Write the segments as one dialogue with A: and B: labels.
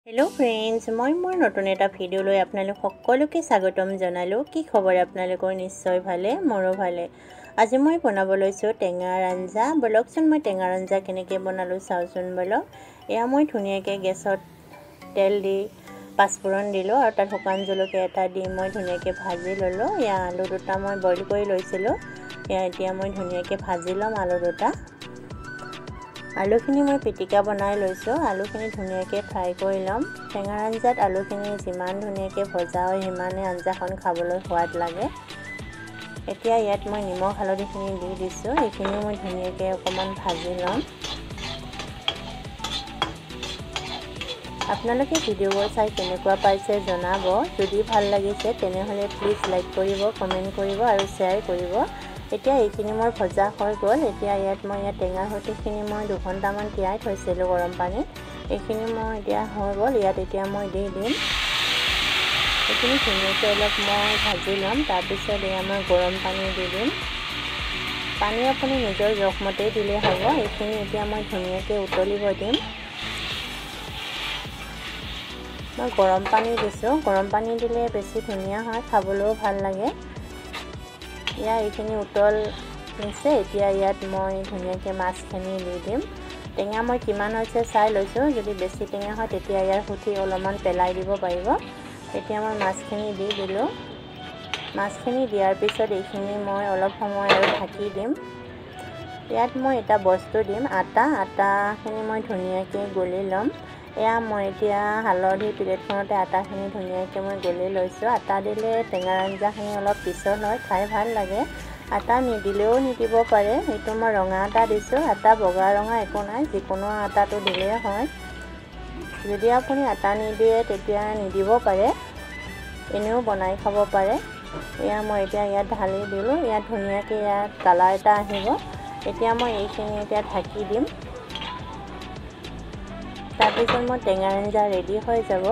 A: hello friends मैं मोर नतुन एटा video লৈ আপোনালোক সকলোকে স্বাগতম জনালো কি খবৰ আপোনালোকৰ নিশ্চয় ভালে মোৰো ভালে আজি মই বনাব লৈছো টেঙাৰ আঞ্জা বলকচোন মই টেঙাৰ আঞ্জা কেনেকৈ বনালো চাওচোন বলক এয়া মই ধুনিয়াকৈ গেছত তেল দি পাঁচফোৰণ দিলো আৰু তাত শুকান জলকীয়া এটা দি মই ধুনিয়াকৈ ভাজি ললো এয়া আলু দুটা মই বইল কৰি লৈছিলো এয়া এতিয়া মই ধুনিয়াকৈ ভাজি লম আলু দুটা আলুখিনি মই পিটিকা বনাই লৈছো আলুখিনি ধুনিয়াকৈ ফ্ৰাই কৰি লম টেঙাৰ আঞ্জাত আলুখিনি যিমান ধুনিয়াকৈ ভজা হয় সিমানে আঞ্জাখন খাবলৈ সোৱাদ লাগে এতিয়া ইয়াত মই নিমখ হালধিখিনি দি দিছো এইখিনি মই ধুনিয়াকৈ অকমান ভাজি লম আপোনালোকে ভিডিঅ'বোৰ চাই কেনেকুৱা পাইছে জনাব যদি ভাল লাগিছে তেনেহলে প্লিজ লাইক কৰিব কমেন্ট কৰিব আৰু শেয়াৰ কৰিব এতিয়া এইখিনি মই ভজা হৈ গল এতিয়া ইয়াত মই টেঙা হতিখিনি মই 2 ঘণ্টামান তিয়াই থৈছিলো গৰম পানীত এইখিনি মই এতিয়া হৈ গল ইয়াত এতিয়া মই দি দিম এইখিনি ধুনীয়াকৈ অলপ মই ভাজি লম তাৰ পিছত এয়া মই গৰম পানী দি দিম পানী আপুনি নিজৰ জোখমতে দিলে হ'ব এইখিনি এতিয়া মই ধুনীয়াকৈ উতলিব দিম মই গৰম পানী দিছো গৰম পানী দিলে বেছি ধুনীয়া হয় খাবলৈও ভাল লাগে ইয়া এইখিনি উতল নিছে এতিয়া ইয়াত মই ধুনীয়াকৈ মাছখিনি দি দিম টেঙা মই কিমান হৈছে চাই লৈছো যদি বেছি টেঙা হয় তেতিয়া ইয়াৰ হুটি অলপমান পেলাই দিব পাৰিব এতিয়া মই মাছখিনি দি দিলো মাছখিনি দিয়াৰ পিছত এইখিনি মই অলপ সময় আৰু ঢাকি দিম ইয়াত মই এটা বস্তু দিম আটাখিনি মই ধুনীয়াকৈ গলি লম এয়া মই এতিয়া হালধি প্লেটখনতে আটাখিনি ধুনীয়াকৈ মই গলি লৈছো আটা দিলে টেঙাৰ আঞ্জাখিনি অলপ পিছল হয় খাই ভাল লাগে আটা নিদিলেও নিদিব পাৰে এইটো মই ৰঙা আটা দিছো আটা বগা ৰঙা একো নাই যিকোনো আটাটো দিলে হয় যদি আপুনি আটা নিদিয়ে তেতিয়া নিদিব পাৰে এনেও বনাই খাব পাৰে এয়া মই এতিয়া ইয়াত ঢালি দিলো ইয়াত ধুনীয়াকৈ ইয়াত কালাৰ এটা আহিব এতিয়া মই এইখিনি এতিয়া ঢাকি দিম তাৰপিছত মই টেঙাৰ আঞ্জা ৰেডি হৈ যাব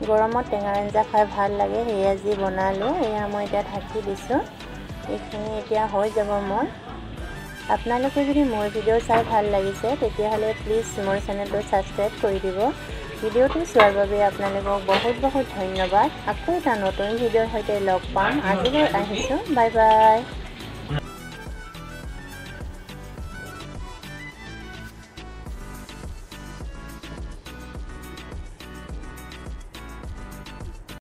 A: গৰমত টেঙাৰ আঞ্জা খাই ভাল লাগে হেয়া যি বনালো এয়া মই এতিয়া ঢাকি দিছো এইখিনি এতিয়া হৈ যাব মোৰ আপোনালোকে যদি মোৰ ভিডিও চাই ভাল লাগিছে তেতিয়াহলে প্লিজ মোৰ চেনেলটো সাবস্ক্ৰাইব কৰি দিব ভিডিওটো চোৱাৰ বাবে আপোনালোকক বহুত বহুত ধন্যবাদ আকৌ এটা নতুন ভিডিওৰ সৈতে লগ পাম আজিলৈ আহিছো বাই বাই